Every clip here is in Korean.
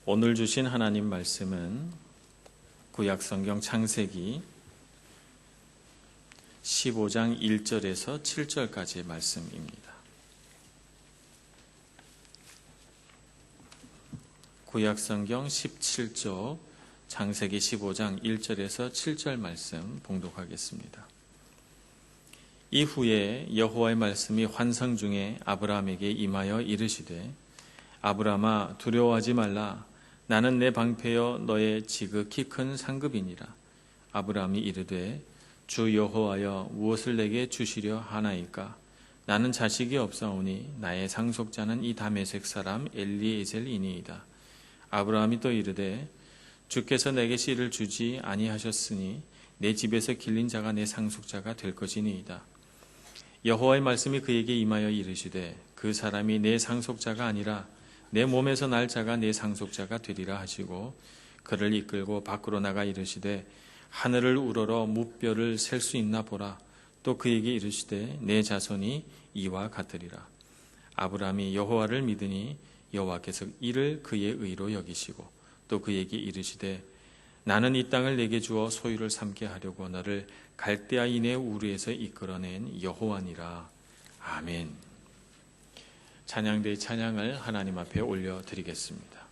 오늘 주신 하나님 말씀은 구약성경 창세기 15장 1절에서 7절까지의 말씀입니다. 구약성경 17조 창세기 15장 1절에서 7절 말씀 봉독하겠습니다. 이후에 여호와의 말씀이 환상 중에 아브라함에게 임하여 이르시되 아브라함아 두려워하지 말라. 나는 내 방패여 너의 지극히 큰 상급이니라. 아브라함이 이르되 주 여호와여 무엇을 내게 주시려 하나이까? 나는 자식이 없사오니 나의 상속자는 이 다메섹 사람 엘리에셀이니이다. 아브라함이 또 이르되 주께서 내게 씨를 주지 아니하셨으니 내 집에서 길린 자가 내 상속자가 될 것이니이다. 여호와의 말씀이 그에게 임하여 이르시되 그 사람이 내 상속자가 아니라 내 몸에서 날 자가 내 상속자가 되리라 하시고 그를 이끌고 밖으로 나가 이르시되 하늘을 우러러 무뼈를 셀 수 있나 보라. 또 그에게 이르시되 내 자손이 이와 같으리라. 아브라함이 여호와를 믿으니 여호와께서 이를 그의 의로 여기시고 또 그에게 이르시되 나는 이 땅을 내게 주어 소유를 삼게 하려고 너를 갈대아인의 우르에서 이끌어낸 여호와니라. 아멘. 찬양대의 찬양을 하나님 앞에 올려드리겠습니다.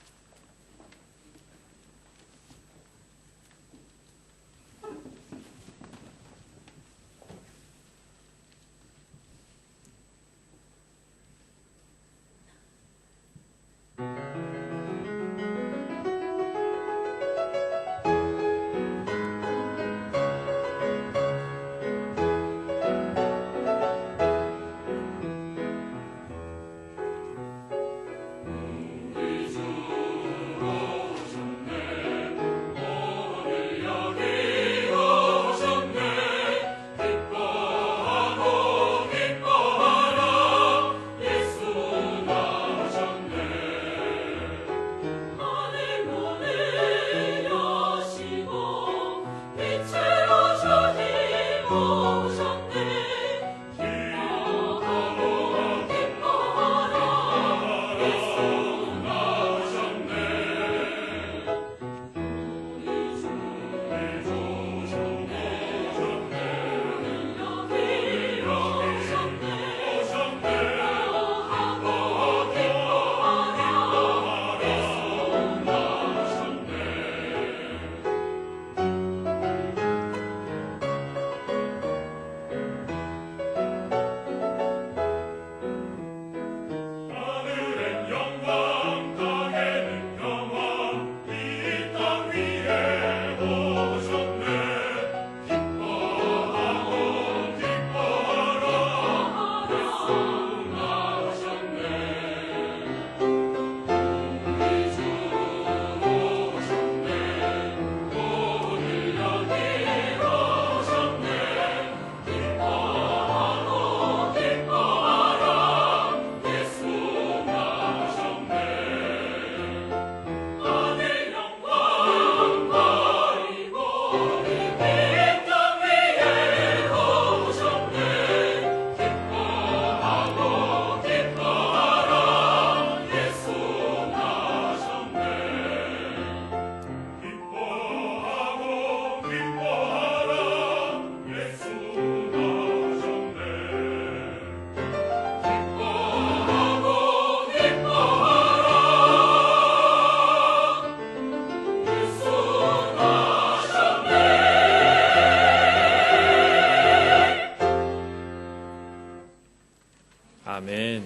아멘.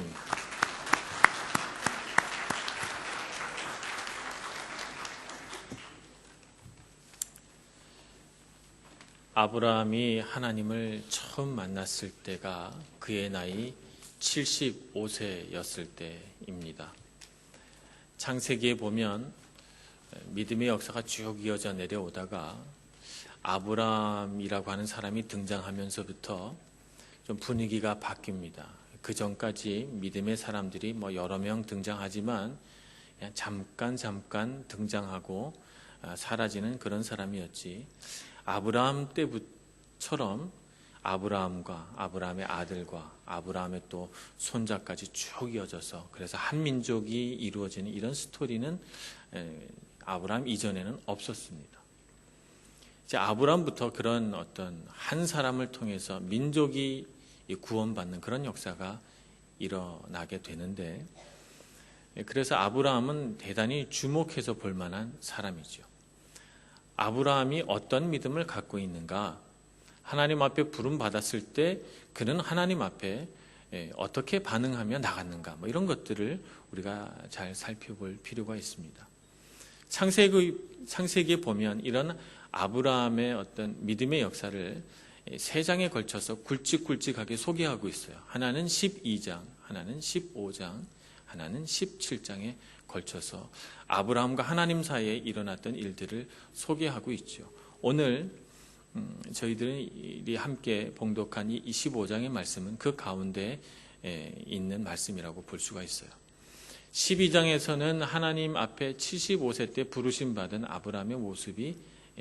아브라함이 하나님을 처음 만났을 때가 그의 나이 75세였을 때입니다. 창세기에 보면 믿음의 역사가 쭉 이어져 내려오다가 아브라함이라고 하는 사람이 등장하면서부터 좀 분위기가 바뀝니다. 그 전까지 믿음의 사람들이 여러 명 등장하지만 그냥 잠깐 등장하고 사라지는 그런 사람이었지. 아브라함 때처럼 아브라함과 아브라함의 아들과 아브라함의 또 손자까지 쭉 이어져서 그래서 한 민족이 이루어지는 이런 스토리는 아브라함 이전에는 없었습니다. 이제 아브라함부터 그런 어떤 한 사람을 통해서 민족이 구원받는 그런 역사가 일어나게 되는데, 그래서 아브라함은 대단히 주목해서 볼 만한 사람이죠. 아브라함이 어떤 믿음을 갖고 있는가, 하나님 앞에 부름 받았을 때 그는 하나님 앞에 어떻게 반응하며 나갔는가, 이런 것들을 우리가 잘 살펴볼 필요가 있습니다. 창세기에 보면 이런 아브라함의 어떤 믿음의 역사를 3장에 걸쳐서 굵직굵직하게 소개하고 있어요. 하나는 12장, 하나는 15장, 하나는 17장에 걸쳐서 아브라함과 하나님 사이에 일어났던 일들을 소개하고 있죠. 오늘 저희들이 함께 봉독한 이 15장의 말씀은 그 가운데 있는 말씀이라고 볼 수가 있어요. 12장에서는 하나님 앞에 75세 때 부르심 받은 아브라함의 모습이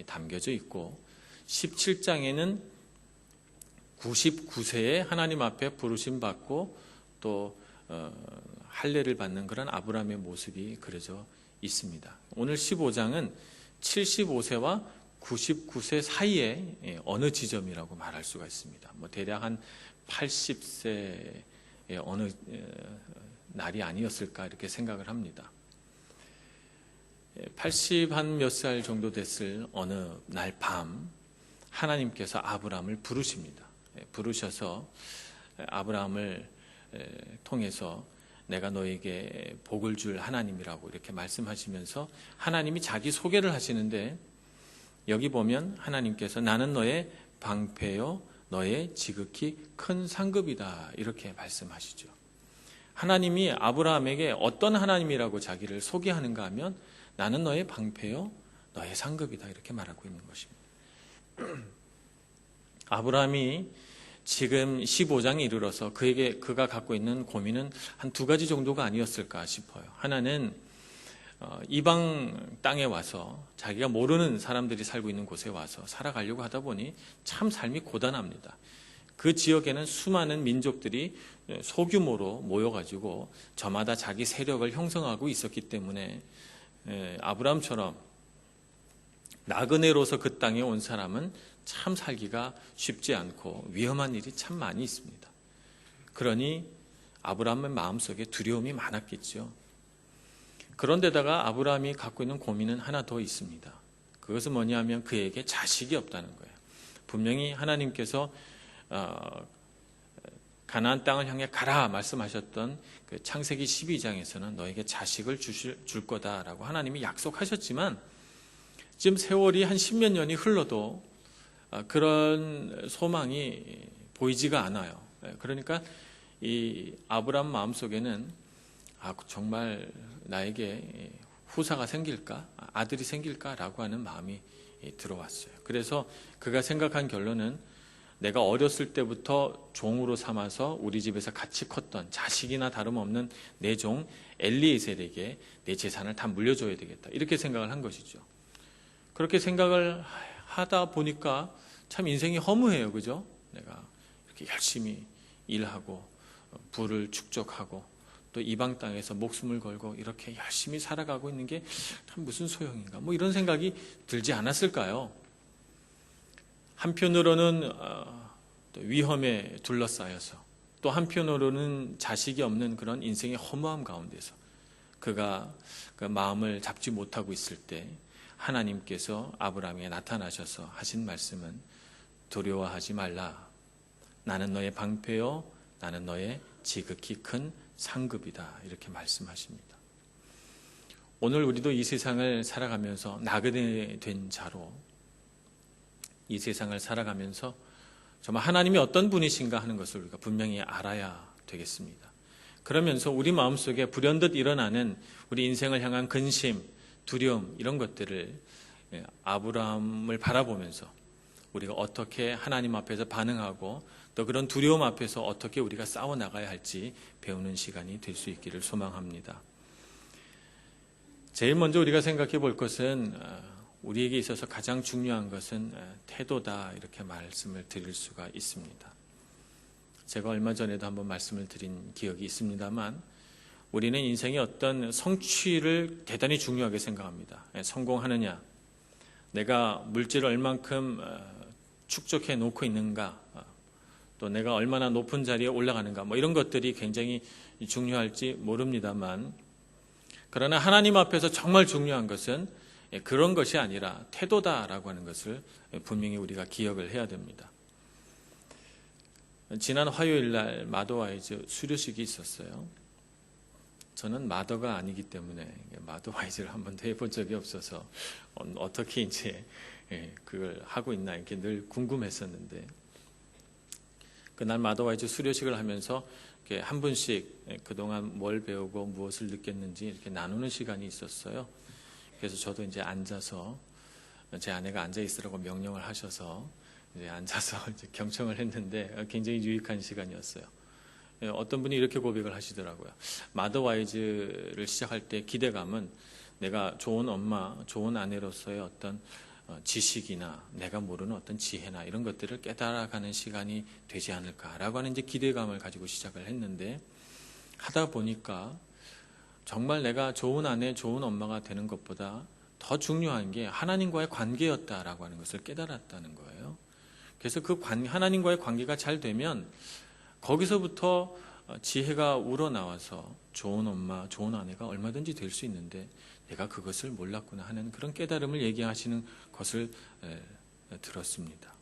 담겨져 있고, 17장에는 99세에 하나님 앞에 부르심 받고 또 할례를 받는 그런 아브라함의 모습이 그려져 있습니다. 오늘 15장은 75세와 99세 사이에 어느 지점이라고 말할 수가 있습니다. 대략 한 80세의 어느 날이 아니었을까 이렇게 생각을 합니다. 80 한 몇 살 정도 됐을 어느 날 밤 하나님께서 아브라함을 부르십니다. 부르셔서 아브라함을 통해서 내가 너에게 복을 줄 하나님이라고 이렇게 말씀하시면서 하나님이 자기 소개를 하시는데, 여기 보면 하나님께서 나는 너의 방패요 너의 지극히 큰 상급이다 이렇게 말씀하시죠. 하나님이 아브라함에게 어떤 하나님이라고 자기를 소개하는가 하면 나는 너의 방패요 너의 상급이다 이렇게 말하고 있는 것입니다. 아브라함이 지금 15장에 이르러서 그가 갖고 있는 고민은 한 2가지 정도가 아니었을까 싶어요. 하나는 이방 땅에 와서 자기가 모르는 사람들이 살고 있는 곳에 와서 살아가려고 하다 보니 참 삶이 고단합니다. 그 지역에는 수많은 민족들이 소규모로 모여가지고 저마다 자기 세력을 형성하고 있었기 때문에 아브라함처럼 나그네로서 그 땅에 온 사람은 참 살기가 쉽지 않고 위험한 일이 참 많이 있습니다. 그러니 아브라함의 마음속에 두려움이 많았겠죠. 그런데다가 아브라함이 갖고 있는 고민은 하나 더 있습니다. 그것은 뭐냐면 그에게 자식이 없다는 거예요. 분명히 하나님께서 가나안 땅을 향해 가라 말씀하셨던 그 창세기 12장에서는 너에게 자식을 줄 거다라고 하나님이 약속하셨지만 지금 세월이 한 10몇 년이 흘러도 그런 소망이 보이지가 않아요. 그러니까 이 아브라함 마음속에는 정말 나에게 후사가 생길까? 아들이 생길까라고 하는 마음이 들어왔어요. 그래서 그가 생각한 결론은 내가 어렸을 때부터 종으로 삼아서 우리 집에서 같이 컸던 자식이나 다름없는 내 종 엘리에셀에게 내 재산을 다 물려줘야 되겠다. 이렇게 생각을 한 것이죠. 그렇게 생각을 하다 보니까 참 인생이 허무해요. 그죠? 내가 이렇게 열심히 일하고 부를 축적하고 또 이방 땅에서 목숨을 걸고 이렇게 열심히 살아가고 있는 게 참 무슨 소용인가? 이런 생각이 들지 않았을까요? 한편으로는 위험에 둘러싸여서 또 한편으로는 자식이 없는 그런 인생의 허무함 가운데서 그가 그 마음을 잡지 못하고 있을 때 하나님께서 아브라함에게 나타나셔서 하신 말씀은 두려워하지 말라. 나는 너의 방패요 나는 너의 지극히 큰 상급이다. 이렇게 말씀하십니다. 오늘 우리도 이 세상을 살아가면서 나그네 된 자로 이 세상을 살아가면서 정말 하나님이 어떤 분이신가 하는 것을 우리가 분명히 알아야 되겠습니다. 그러면서 우리 마음속에 불현듯 일어나는 우리 인생을 향한 근심, 두려움 이런 것들을 아브라함을 바라보면서 우리가 어떻게 하나님 앞에서 반응하고 또 그런 두려움 앞에서 어떻게 우리가 싸워나가야 할지 배우는 시간이 될 수 있기를 소망합니다. 제일 먼저 우리가 생각해 볼 것은 우리에게 있어서 가장 중요한 것은 태도다, 이렇게 말씀을 드릴 수가 있습니다. 제가 얼마 전에도 한번 말씀을 드린 기억이 있습니다만, 우리는 인생의 어떤 성취를 대단히 중요하게 생각합니다. 성공하느냐, 내가 물질을 얼만큼 축적해 놓고 있는가, 또 내가 얼마나 높은 자리에 올라가는가, 이런 것들이 굉장히 중요할지 모릅니다만, 그러나 하나님 앞에서 정말 중요한 것은 그런 것이 아니라 태도다라고 하는 것을 분명히 우리가 기억을 해야 됩니다. 지난 화요일 날 마더와이즈 수료식이 있었어요. 저는 마더가 아니기 때문에 마더와이즈를 한 번도 해본 적이 없어서 어떻게 이제 그걸 하고 있나 이렇게 늘 궁금했었는데, 그날 마더와이즈 수료식을 하면서 이렇게 한 분씩 그동안 뭘 배우고 무엇을 느꼈는지 이렇게 나누는 시간이 있었어요. 그래서 저도 이제 앉아서, 제 아내가 앉아 있으라고 명령을 하셔서 이제 앉아서 이제 경청을 했는데 굉장히 유익한 시간이었어요. 어떤 분이 이렇게 고백을 하시더라고요. 마더와이즈를 시작할 때 기대감은 내가 좋은 엄마, 좋은 아내로서의 어떤 지식이나 내가 모르는 어떤 지혜나 이런 것들을 깨달아가는 시간이 되지 않을까라고 하는 이제 기대감을 가지고 시작을 했는데, 하다 보니까 정말 내가 좋은 아내, 좋은 엄마가 되는 것보다 더 중요한 게 하나님과의 관계였다라고 하는 것을 깨달았다는 거예요. 그래서 하나님과의 관계가 잘 되면 거기서부터 지혜가 우러나와서 좋은 엄마, 좋은 아내가 얼마든지 될 수 있는데 내가 그것을 몰랐구나 하는 그런 깨달음을 얘기하시는 것을 들었습니다.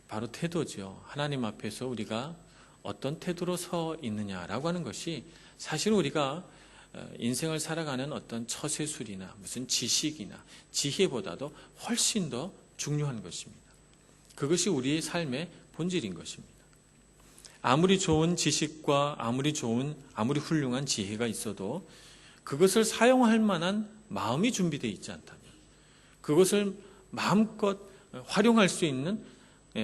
바로 태도죠. 하나님 앞에서 우리가 어떤 태도로 서 있느냐라고 하는 것이 사실 우리가 인생을 살아가는 어떤 처세술이나 무슨 지식이나 지혜보다도 훨씬 더 중요한 것입니다. 그것이 우리의 삶의 본질인 것입니다. 아무리 좋은 지식과 아무리 훌륭한 지혜가 있어도 그것을 사용할 만한 마음이 준비되어 있지 않다면, 그것을 마음껏 활용할 수 있는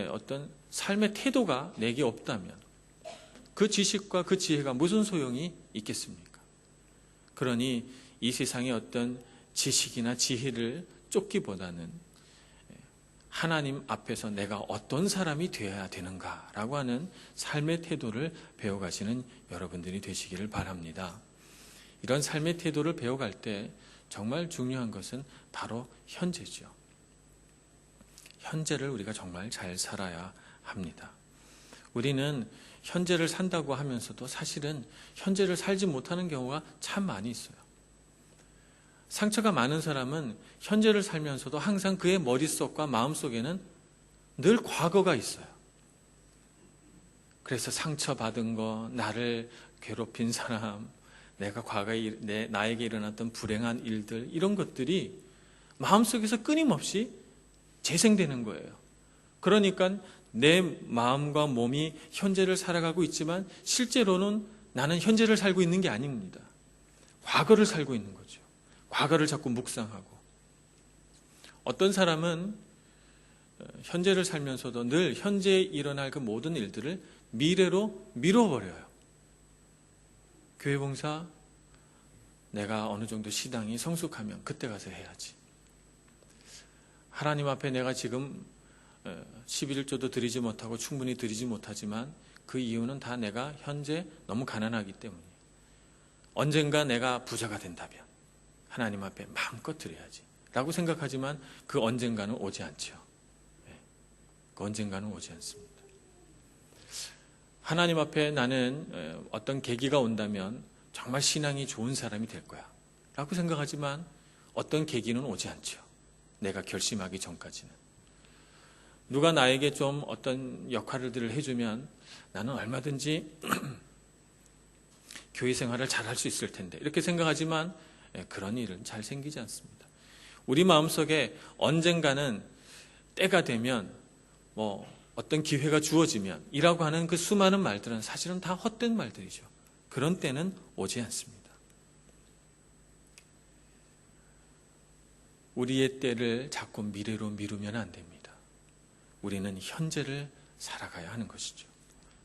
어떤 삶의 태도가 내게 없다면 그 지식과 그 지혜가 무슨 소용이 있겠습니까? 그러니 이 세상의 어떤 지식이나 지혜를 쫓기보다는 하나님 앞에서 내가 어떤 사람이 되어야 되는가라고 하는 삶의 태도를 배워가시는 여러분들이 되시기를 바랍니다. 이런 삶의 태도를 배워갈 때 정말 중요한 것은 바로 현재죠. 현재를 우리가 정말 잘 살아야 합니다. 우리는 현재를 산다고 하면서도 사실은 현재를 살지 못하는 경우가 참 많이 있어요. 상처가 많은 사람은 현재를 살면서도 항상 그의 머릿속과 마음속에는 늘 과거가 있어요. 그래서 상처받은 거, 나를 괴롭힌 사람, 내가 과거에 나에게 일어났던 불행한 일들, 이런 것들이 마음속에서 끊임없이 재생되는 거예요. 그러니까 내 마음과 몸이 현재를 살아가고 있지만 실제로는 나는 현재를 살고 있는 게 아닙니다. 과거를 살고 있는 거죠. 과거를 자꾸 묵상하고, 어떤 사람은 현재를 살면서도 늘 현재에 일어날 그 모든 일들을 미래로 미뤄버려요. 교회 봉사 내가 어느 정도 신앙이 성숙하면 그때 가서 해야지. 하나님 앞에 내가 지금 11조도 드리지 못하고 충분히 드리지 못하지만 그 이유는 다 내가 현재 너무 가난하기 때문이에요. 언젠가 내가 부자가 된다면 하나님 앞에 마음껏 드려야지 라고 생각하지만 그 언젠가는 오지 않죠. 그 언젠가는 오지 않습니다. 하나님 앞에 나는 어떤 계기가 온다면 정말 신앙이 좋은 사람이 될 거야 라고 생각하지만 어떤 계기는 오지 않죠. 내가 결심하기 전까지는. 누가 나에게 좀 어떤 역할들을 해주면 나는 얼마든지 교회 생활을 잘할 수 있을 텐데 이렇게 생각하지만 그런 일은 잘 생기지 않습니다. 우리 마음속에 언젠가는 때가 되면 어떤 기회가 주어지면 이라고 하는 그 수많은 말들은 사실은 다 헛된 말들이죠. 그런 때는 오지 않습니다. 우리의 때를 자꾸 미래로 미루면 안 됩니다. 우리는 현재를 살아가야 하는 것이죠.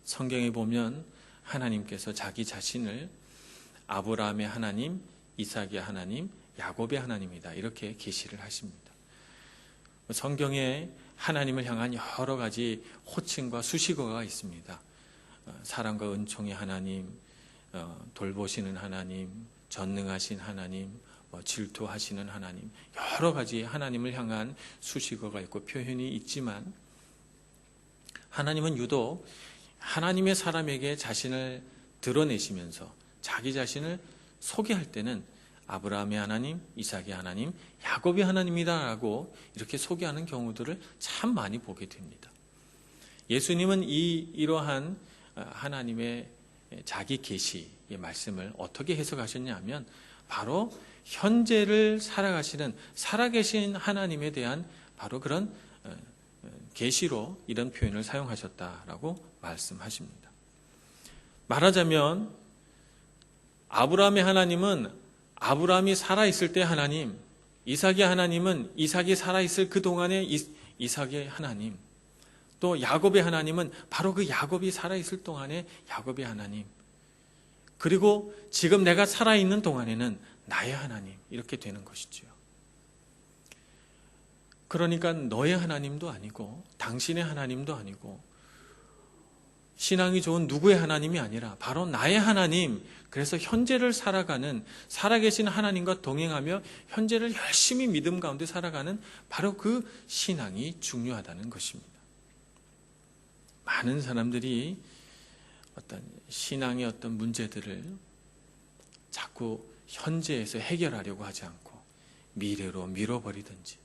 성경에 보면 하나님께서 자기 자신을 아브라함의 하나님, 이삭의 하나님, 야곱의 하나님이다. 이렇게 계시를 하십니다. 성경에 하나님을 향한 여러 가지 호칭과 수식어가 있습니다. 사랑과 은총의 하나님, 돌보시는 하나님, 전능하신 하나님, 질투하시는 하나님, 여러 가지 하나님을 향한 수식어가 있고 표현이 있지만 하나님은 유독 하나님의 사람에게 자신을 드러내시면서 자기 자신을 소개할 때는 아브라함의 하나님, 이삭의 하나님, 야곱의 하나님이다라고 이렇게 소개하는 경우들을 참 많이 보게 됩니다. 예수님은 이러한 하나님의 자기 계시의 말씀을 어떻게 해석하셨냐 하면 바로 현재를 살아가시는 살아계신 하나님에 대한 바로 그런 계시로 이런 표현을 사용하셨다라고 말씀하십니다. 말하자면 아브라함의 하나님은 아브라함이 살아있을 때 하나님, 이삭의 하나님은 이삭이 살아있을 그동안의 이삭의 하나님, 또 야곱의 하나님은 바로 그 야곱이 살아있을 동안의 야곱의 하나님, 그리고 지금 내가 살아있는 동안에는 나의 하나님, 이렇게 되는 것이지요. 그러니까 너의 하나님도 아니고 당신의 하나님도 아니고 신앙이 좋은 누구의 하나님이 아니라 바로 나의 하나님, 그래서 현재를 살아가는 살아계신 하나님과 동행하며 현재를 열심히 믿음 가운데 살아가는 바로 그 신앙이 중요하다는 것입니다. 많은 사람들이 어떤 신앙의 어떤 문제들을 자꾸 현재에서 해결하려고 하지 않고 미래로 밀어버리든지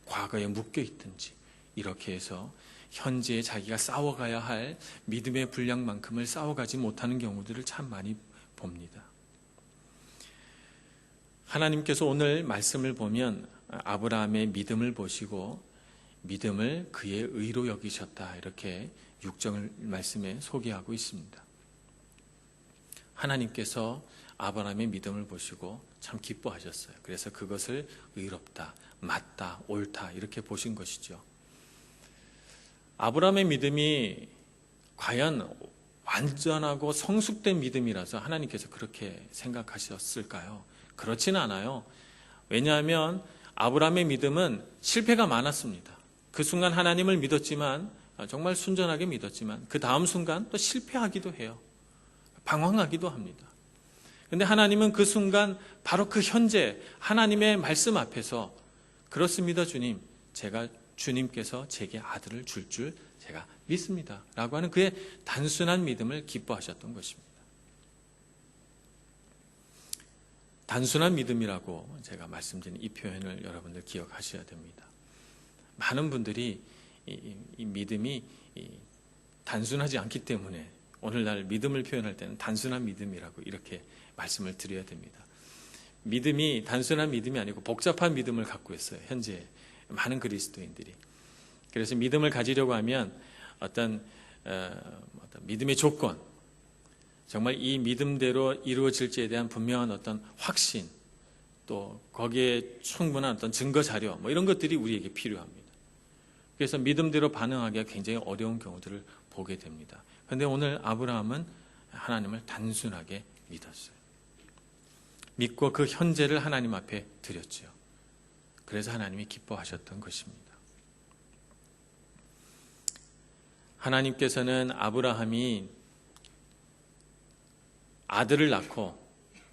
과거에 묶여 있든지 이렇게 해서 현재에 자기가 싸워가야 할 믿음의 분량만큼을 싸워가지 못하는 경우들을 참 많이 봅니다. 하나님께서 오늘 말씀을 보면 아브라함의 믿음을 보시고 믿음을 그의 의로 여기셨다, 이렇게 6절 말씀에 소개하고 있습니다. 하나님께서 아브라함의 믿음을 보시고 참 기뻐하셨어요. 그래서 그것을 의롭다, 맞다, 옳다 이렇게 보신 것이죠. 아브라함의 믿음이 과연 완전하고 성숙된 믿음이라서 하나님께서 그렇게 생각하셨을까요? 그렇지는 않아요. 왜냐하면 아브라함의 믿음은 실패가 많았습니다. 그 순간 하나님을 믿었지만, 정말 순전하게 믿었지만 그 다음 순간 또 실패하기도 해요. 방황하기도 합니다. 그런데 하나님은 그 순간 바로 그 현재 하나님의 말씀 앞에서 그렇습니다 주님, 제가 주님께서 제게 아들을 줄 제가 믿습니다 라고 하는 그의 단순한 믿음을 기뻐하셨던 것입니다. 단순한 믿음이라고 제가 말씀드린 이 표현을 여러분들 기억하셔야 됩니다. 많은 분들이 이 믿음이 단순하지 않기 때문에 오늘날 믿음을 표현할 때는 단순한 믿음이라고 이렇게 말씀을 드려야 됩니다. 믿음이 단순한 믿음이 아니고 복잡한 믿음을 갖고 있어요. 현재 많은 그리스도인들이. 그래서 믿음을 가지려고 하면 어떤 믿음의 조건, 정말 이 믿음대로 이루어질지에 대한 분명한 어떤 확신, 또 거기에 충분한 어떤 증거 자료, 이런 것들이 우리에게 필요합니다. 그래서 믿음대로 반응하기가 굉장히 어려운 경우들을 보게 됩니다. 그런데 오늘 아브라함은 하나님을 단순하게 믿었어요. 믿고 그 현재를 하나님 앞에 드렸죠. 그래서 하나님이 기뻐하셨던 것입니다. 하나님께서는 아브라함이 아들을 낳고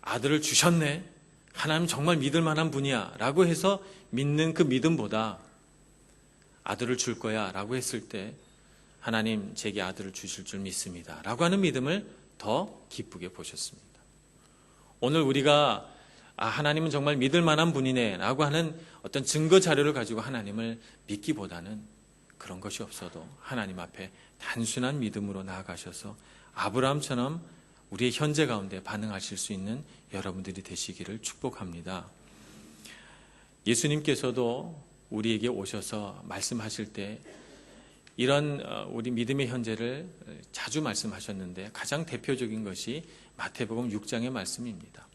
아들을 주셨네, 하나님 정말 믿을 만한 분이야 라고 해서 믿는 그 믿음보다 아들을 줄 거야 라고 했을 때 하나님 제게 아들을 주실 줄 믿습니다 라고 하는 믿음을 더 기쁘게 보셨습니다. 오늘 우리가 하나님은 정말 믿을 만한 분이네 라고 하는 어떤 증거 자료를 가지고 하나님을 믿기보다는 그런 것이 없어도 하나님 앞에 단순한 믿음으로 나아가셔서 아브라함처럼 우리의 현재 가운데 반응하실 수 있는 여러분들이 되시기를 축복합니다. 예수님께서도 우리에게 오셔서 말씀하실 때 이런 우리 믿음의 현재를 자주 말씀하셨는데 가장 대표적인 것이 마태복음 6장의 말씀입니다.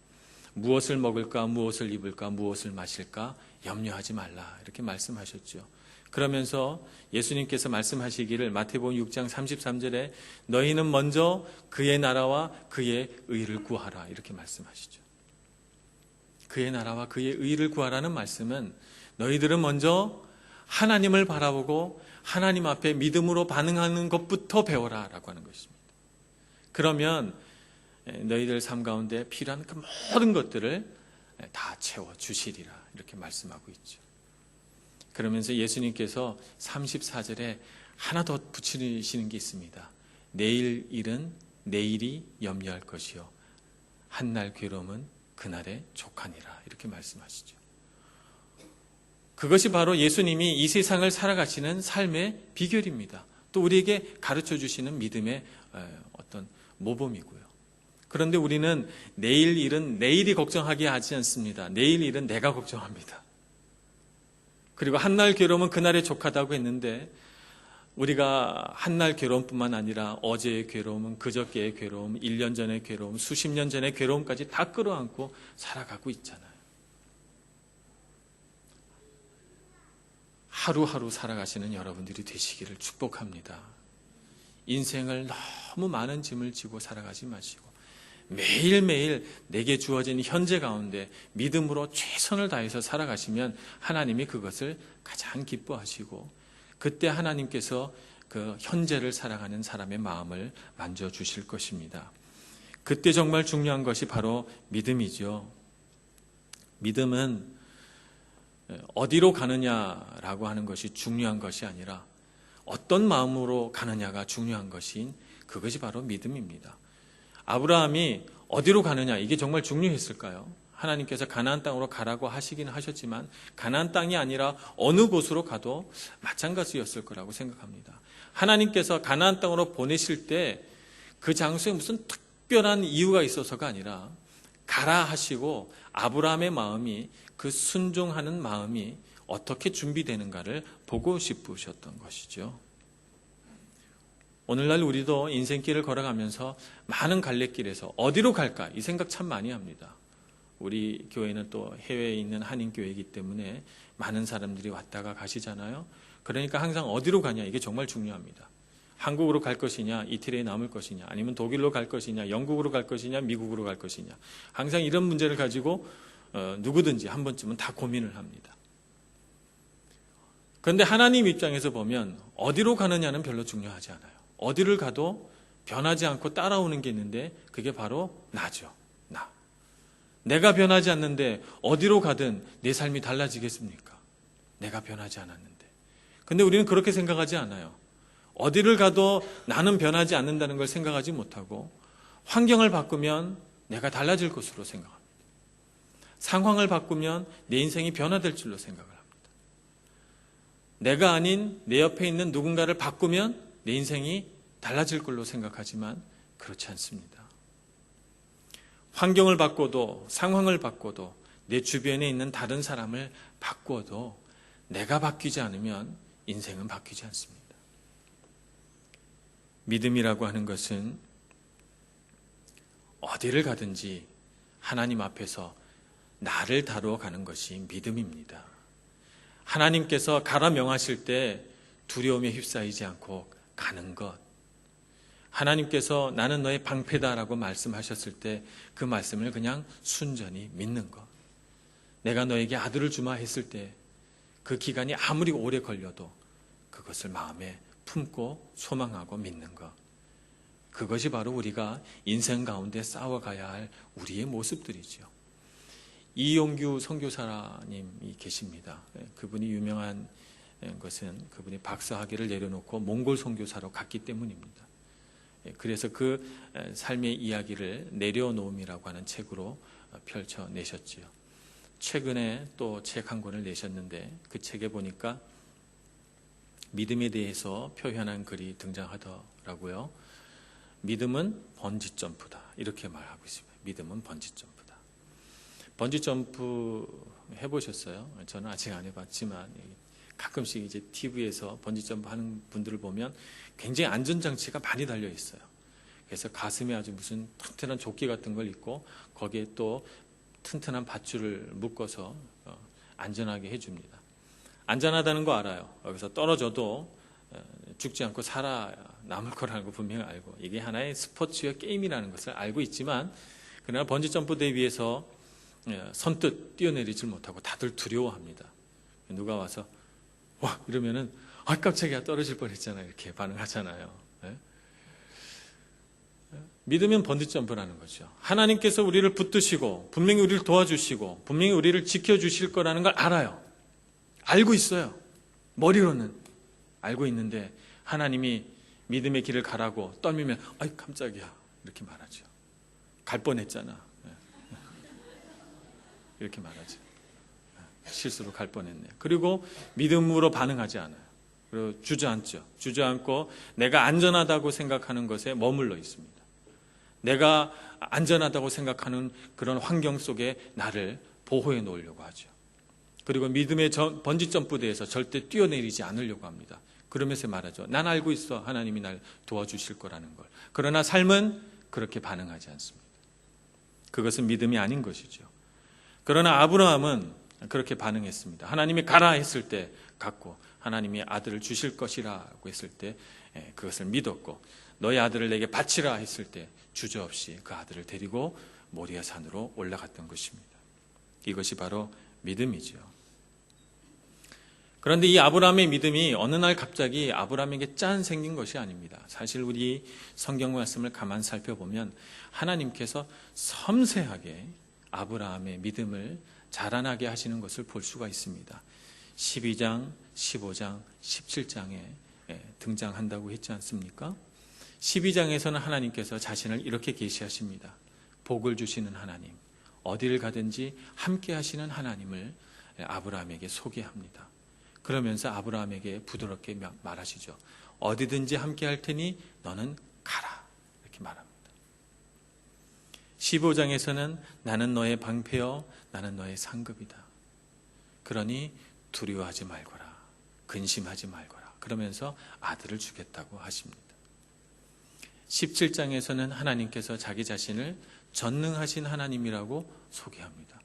무엇을 먹을까, 무엇을 입을까, 무엇을 마실까 염려하지 말라 이렇게 말씀하셨죠. 그러면서 예수님께서 말씀하시기를 마태복음 6장 33절에 너희는 먼저 그의 나라와 그의 의를 구하라 이렇게 말씀하시죠. 그의 나라와 그의 의를 구하라는 말씀은 너희들은 먼저 하나님을 바라보고 하나님 앞에 믿음으로 반응하는 것부터 배워라 라고 하는 것입니다. 그러면 너희들 삶 가운데 필요한 그 모든 것들을 다 채워주시리라 이렇게 말씀하고 있죠. 그러면서 예수님께서 34절에 하나 더 붙이시는 게 있습니다. 내일 일은 내일이 염려할 것이요 한날 괴로움은 그날에 족하니라 이렇게 말씀하시죠. 그것이 바로 예수님이 이 세상을 살아가시는 삶의 비결입니다. 또 우리에게 가르쳐 주시는 믿음의 어떤 모범이고요. 그런데 우리는 내일 일은 내일이 걱정하게 하지 않습니다. 내일 일은 내가 걱정합니다. 그리고 한날 괴로움은 그날에 족하다고 했는데 우리가 한날 괴로움뿐만 아니라 어제의 괴로움은 그저께의 괴로움, 1년 전의 괴로움, 수십 년 전의 괴로움까지 다 끌어안고 살아가고 있잖아요. 하루하루 살아가시는 여러분들이 되시기를 축복합니다. 인생을 너무 많은 짐을 지고 살아가지 마시고 매일매일 내게 주어진 현재 가운데 믿음으로 최선을 다해서 살아가시면 하나님이 그것을 가장 기뻐하시고 그때 하나님께서 그 현재를 살아가는 사람의 마음을 만져주실 것입니다. 그때 정말 중요한 것이 바로 믿음이죠. 믿음은 어디로 가느냐라고 하는 것이 중요한 것이 아니라 어떤 마음으로 가느냐가 중요한 것인 그것이 바로 믿음입니다. 아브라함이 어디로 가느냐 이게 정말 중요했을까요? 하나님께서 가나안 땅으로 가라고 하시긴 하셨지만 가나안 땅이 아니라 어느 곳으로 가도 마찬가지였을 거라고 생각합니다. 하나님께서 가나안 땅으로 보내실 때 그 장소에 무슨 특별한 이유가 있어서가 아니라 가라 하시고 아브라함의 마음이 그 순종하는 마음이 어떻게 준비되는가를 보고 싶으셨던 것이죠. 오늘날 우리도 인생길을 걸어가면서 많은 갈래길에서 어디로 갈까 이 생각 참 많이 합니다. 우리 교회는 또 해외에 있는 한인교회이기 때문에 많은 사람들이 왔다가 가시잖아요. 그러니까 항상 어디로 가냐 이게 정말 중요합니다. 한국으로 갈 것이냐, 이태리에 남을 것이냐, 아니면 독일로 갈 것이냐, 영국으로 갈 것이냐, 미국으로 갈 것이냐. 항상 이런 문제를 가지고 누구든지 한 번쯤은 다 고민을 합니다. 그런데 하나님 입장에서 보면 어디로 가느냐는 별로 중요하지 않아요. 어디를 가도 변하지 않고 따라오는 게 있는데 그게 바로 나죠. 나. 내가 변하지 않는데 어디로 가든 내 삶이 달라지겠습니까? 내가 변하지 않았는데. 근데 우리는 그렇게 생각하지 않아요. 어디를 가도 나는 변하지 않는다는 걸 생각하지 못하고 환경을 바꾸면 내가 달라질 것으로 생각합니다. 상황을 바꾸면 내 인생이 변화될 줄로 생각을 합니다. 내가 아닌 내 옆에 있는 누군가를 바꾸면 내 인생이 달라질 걸로 생각하지만 그렇지 않습니다. 환경을 바꿔도 상황을 바꿔도 내 주변에 있는 다른 사람을 바꿔도 내가 바뀌지 않으면 인생은 바뀌지 않습니다. 믿음이라고 하는 것은 어디를 가든지 하나님 앞에서 나를 다루어 가는 것이 믿음입니다. 하나님께서 가라 명하실 때 두려움에 휩싸이지 않고 가는 것. 하나님께서 나는 너의 방패다라고 말씀하셨을 때 그 말씀을 그냥 순전히 믿는 것. 내가 너에게 아들을 주마 했을 때 그 기간이 아무리 오래 걸려도 그것을 마음에 품고 소망하고 믿는 것. 그것이 바로 우리가 인생 가운데 싸워가야 할 우리의 모습들이죠. 이용규 선교사님이 계십니다. 그분이 유명한 것은 그분이 박사학위를 내려놓고 몽골 선교사로 갔기 때문입니다. 그래서 그 삶의 이야기를 내려놓음이라고 하는 책으로 펼쳐내셨지요. 최근에 또 책 한 권을 내셨는데 그 책에 보니까 믿음에 대해서 표현한 글이 등장하더라고요. 믿음은 번지점프다. 이렇게 말하고 있습니다. 믿음은 번지점프다. 번지점프 해보셨어요? 저는 아직 안 해봤지만 가끔씩 이제 TV에서 번지점프 하는 분들을 보면 굉장히 안전장치가 많이 달려 있어요. 그래서 가슴에 아주 무슨 튼튼한 조끼 같은 걸 입고 거기에 또 튼튼한 밧줄을 묶어서 안전하게 해줍니다. 안전하다는 거 알아요. 여기서 떨어져도 죽지 않고 살아남을 거라는 거 분명히 알고 이게 하나의 스포츠와 게임이라는 것을 알고 있지만 그러나 번지점프대 위에서 선뜻 뛰어내리질 못하고 다들 두려워합니다. 누가 와서 와 이러면은 깜짝이야 떨어질 뻔했잖아요. 이렇게 반응하잖아요. 예? 믿으면 번지점프라는 거죠. 하나님께서 우리를 붙드시고 분명히 우리를 도와주시고 분명히 우리를 지켜주실 거라는 걸 알아요. 알고 있어요. 머리로는 알고 있는데 하나님이 믿음의 길을 가라고 떨미면 아이 깜짝이야 이렇게 말하죠. 갈 뻔했잖아. 이렇게 말하죠. 실수로 갈 뻔했네. 그리고 믿음으로 반응하지 않아요. 그리고 주저앉죠. 주저앉고 내가 안전하다고 생각하는 것에 머물러 있습니다. 내가 안전하다고 생각하는 그런 환경 속에 나를 보호해 놓으려고 하죠. 그리고 믿음의 번지점프대에서 절대 뛰어내리지 않으려고 합니다. 그러면서 말하죠. 난 알고 있어. 하나님이 날 도와주실 거라는 걸. 그러나 삶은 그렇게 반응하지 않습니다. 그것은 믿음이 아닌 것이죠. 그러나 아브라함은 그렇게 반응했습니다. 하나님이 가라 했을 때 갔고 하나님이 아들을 주실 것이라고 했을 때 그것을 믿었고 너의 아들을 내게 바치라 했을 때 주저없이 그 아들을 데리고 모리아 산으로 올라갔던 것입니다. 이것이 바로 믿음이죠. 그런데 이 아브라함의 믿음이 어느 날 갑자기 아브라함에게 짠 생긴 것이 아닙니다. 사실 우리 성경 말씀을 가만 살펴보면 하나님께서 섬세하게 아브라함의 믿음을 자라나게 하시는 것을 볼 수가 있습니다. 12장, 15장, 17장에 등장한다고 했지 않습니까? 12장에서는 하나님께서 자신을 이렇게 계시하십니다. 복을 주시는 하나님, 어디를 가든지 함께 하시는 하나님을 아브라함에게 소개합니다. 그러면서 아브라함에게 부드럽게 말하시죠. 어디든지 함께 할 테니 너는 가라. 이렇게 말합니다. 15장에서는 나는 너의 방패여 나는 너의 상급이다. 그러니 두려워하지 말거라. 근심하지 말거라. 그러면서 아들을 주겠다고 하십니다. 17장에서는 하나님께서 자기 자신을 전능하신 하나님이라고 소개합니다.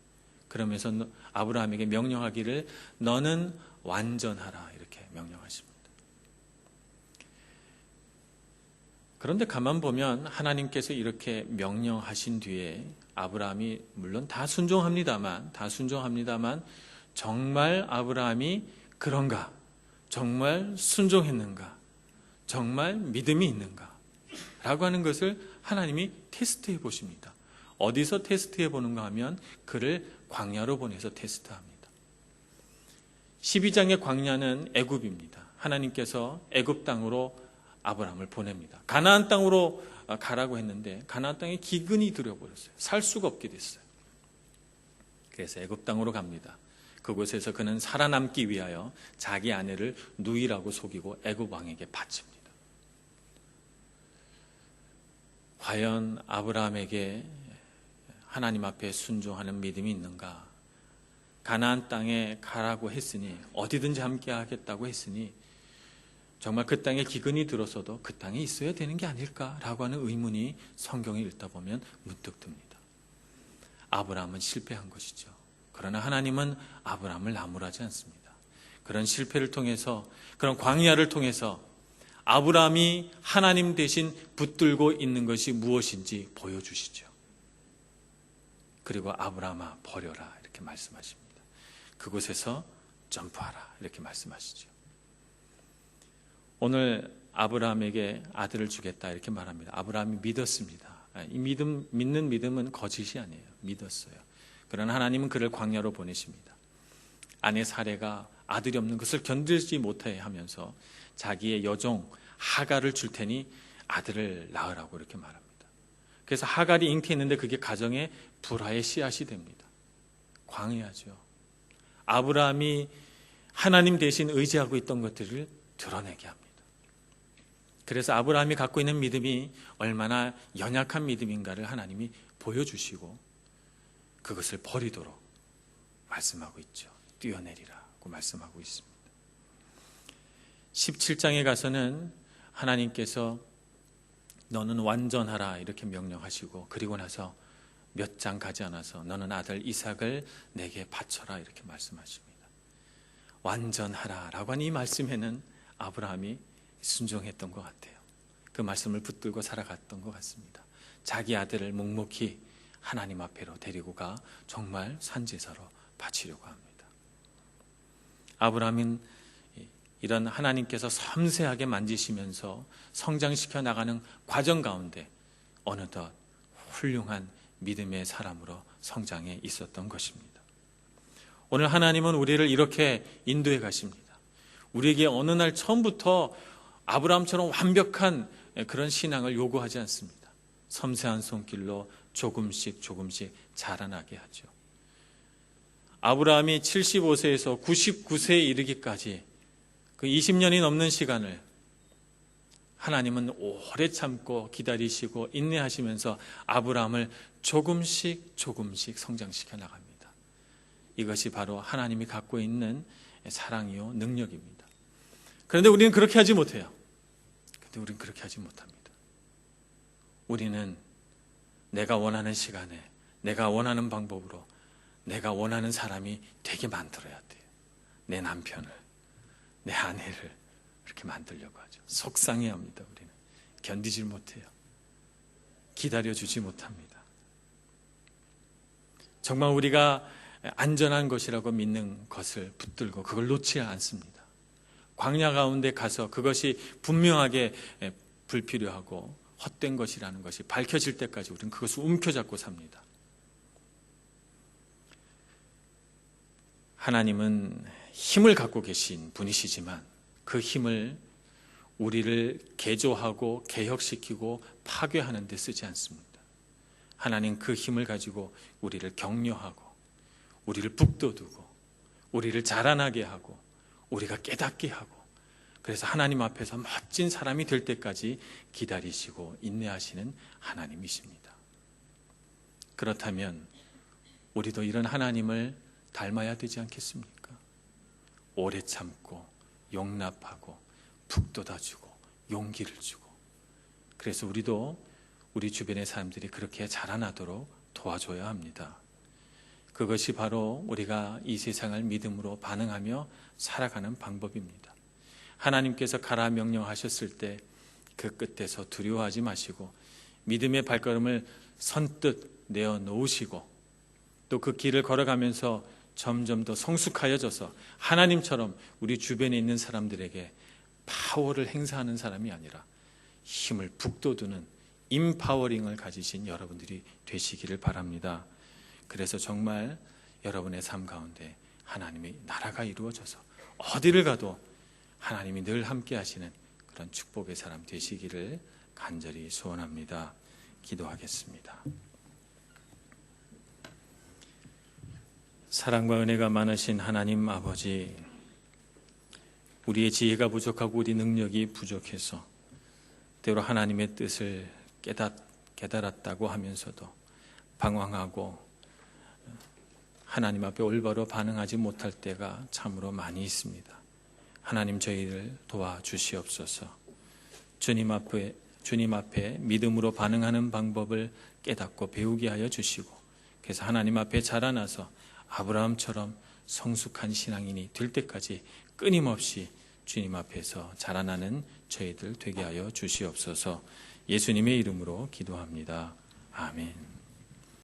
그러면서 아브라함에게 명령하기를 너는 완전하라 이렇게 명령하십니다. 그런데 가만 보면 하나님께서 이렇게 명령하신 뒤에 아브라함이 물론 다 순종합니다만 정말 아브라함이 그런가? 정말 순종했는가? 정말 믿음이 있는가? 라고 하는 것을 하나님이 테스트해 보십니다. 어디서 테스트해 보는가 하면 그를 광야로 보내서 테스트합니다. 12장의 광야는 애굽입니다. 하나님께서 애굽 땅으로 아브라함을 보냅니다. 가나안 땅으로 가라고 했는데 가나안 땅에 기근이 들어버렸어요. 살 수가 없게 됐어요. 그래서 애굽 땅으로 갑니다. 그곳에서 그는 살아남기 위하여 자기 아내를 누이라고 속이고 애굽 왕에게 바칩니다. 과연 아브라함에게 하나님 앞에 순종하는 믿음이 있는가? 가나안 땅에 가라고 했으니 어디든지 함께 하겠다고 했으니 정말 그 땅에 기근이 들어서도 그 땅에 있어야 되는 게 아닐까라고 하는 의문이 성경을 읽다 보면 문득 듭니다. 아브라함은 실패한 것이죠. 그러나 하나님은 아브라함을 나무라지 않습니다. 그런 실패를 통해서 그런 광야를 통해서 아브라함이 하나님 대신 붙들고 있는 것이 무엇인지 보여주시죠. 그리고 아브라함아 버려라 이렇게 말씀하십니다. 그곳에서 점프하라 이렇게 말씀하시죠. 오늘 아브라함에게 아들을 주겠다 이렇게 말합니다. 아브라함이 믿었습니다. 이 믿는 믿음은 거짓이 아니에요. 믿었어요. 그러나 하나님은 그를 광야로 보내십니다. 아내 사레가 아들이 없는 것을 견디지 못해 하면서 자기의 여종 하갈을 줄 테니 아들을 낳으라고 이렇게 말합니다. 그래서 하갈이 잉태했는데 그게 가정의 불화의 씨앗이 됩니다. 광야죠. 아브라함이 하나님 대신 의지하고 있던 것들을 드러내게 합니다. 그래서 아브라함이 갖고 있는 믿음이 얼마나 연약한 믿음인가를 하나님이 보여주시고 그것을 버리도록 말씀하고 있죠. 뛰어내리라고 말씀하고 있습니다. 17장에 가서는 하나님께서 너는 완전하라 이렇게 명령하시고 그리고 나서 몇 장 가지 않아서 너는 아들 이삭을 내게 바쳐라 이렇게 말씀하십니다. 완전하라라고 하는 이 말씀에는 아브라함이 순종했던 것 같아요. 그 말씀을 붙들고 살아갔던 것 같습니다. 자기 아들을 묵묵히 하나님 앞에로 데리고 가 정말 산제사로 바치려고 합니다. 아브라함은 이런 하나님께서 섬세하게 만지시면서 성장시켜 나가는 과정 가운데 어느덧 훌륭한 믿음의 사람으로 성장해 있었던 것입니다. 오늘 하나님은 우리를 이렇게 인도해 가십니다. 우리에게 어느 날 처음부터 아브라함처럼 완벽한 그런 신앙을 요구하지 않습니다. 섬세한 손길로 조금씩 자라나게 하죠. 아브라함이 75세에서 99세에 이르기까지 그 20년이 넘는 시간을 하나님은 오래 참고 기다리시고 인내하시면서 아브라함을 조금씩 성장시켜 나갑니다. 이것이 바로 하나님이 갖고 있는 사랑이요 능력입니다. 그런데 우리는 그렇게 하지 못해요. 우리는 내가 원하는 시간에 내가 원하는 방법으로 내가 원하는 사람이 되게 만들어야 돼요. 내 남편을, 내 아내를 이렇게 만들려고 하죠. 속상해합니다. 우리는 견디질 못해요. 기다려주지 못합니다. 정말 우리가 안전한 것이라고 믿는 것을 붙들고 그걸 놓지 않습니다. 광야 가운데 가서 그것이 분명하게 불필요하고 헛된 것이라는 것이 밝혀질 때까지 우리는 그것을 움켜잡고 삽니다. 하나님은 힘을 갖고 계신 분이시지만 그 힘을 우리를 개조하고 개혁시키고 파괴하는 데 쓰지 않습니다. 하나님 그 힘을 가지고 우리를 격려하고 우리를 북돋우고 우리를 자라나게 하고 우리가 깨닫게 하고 그래서 하나님 앞에서 멋진 사람이 될 때까지 기다리시고 인내하시는 하나님이십니다. 그렇다면 우리도 이런 하나님을 닮아야 되지 않겠습니까? 오래 참고 용납하고 북돋아주고 용기를 주고 그래서 우리도 우리 주변의 사람들이 그렇게 자라나도록 도와줘야 합니다. 그것이 바로 우리가 이 세상을 믿음으로 반응하며 살아가는 방법입니다. 하나님께서 가라 명령하셨을 때 그 끝에서 두려워하지 마시고 믿음의 발걸음을 선뜻 내어놓으시고 또 그 길을 걸어가면서 점점 더 성숙하여져서 하나님처럼 우리 주변에 있는 사람들에게 파워를 행사하는 사람이 아니라 힘을 북돋우는 임파워링을 가지신 여러분들이 되시기를 바랍니다. 그래서 정말 여러분의 삶 가운데 하나님의 나라가 이루어져서 어디를 가도 하나님이 늘 함께 하시는 그런 축복의 사람 되시기를 간절히 소원합니다. 기도하겠습니다. 사랑과 은혜가 많으신 하나님 아버지, 우리의 지혜가 부족하고 우리 능력이 부족해서 때로 하나님의 뜻을 깨달았다고 하면서도 방황하고 하나님 앞에 올바로 반응하지 못할 때가 참으로 많이 있습니다. 하나님 저희를 도와주시옵소서. 주님 앞에 믿음으로 반응하는 방법을 깨닫고 배우게 하여 주시고 그래서 하나님 앞에 자라나서 아브라함처럼 성숙한 신앙인이 될 때까지 끊임없이 주님 앞에서 자라나는 저희들 되게 하여 주시옵소서. 예수님의 이름으로 기도합니다. 아멘.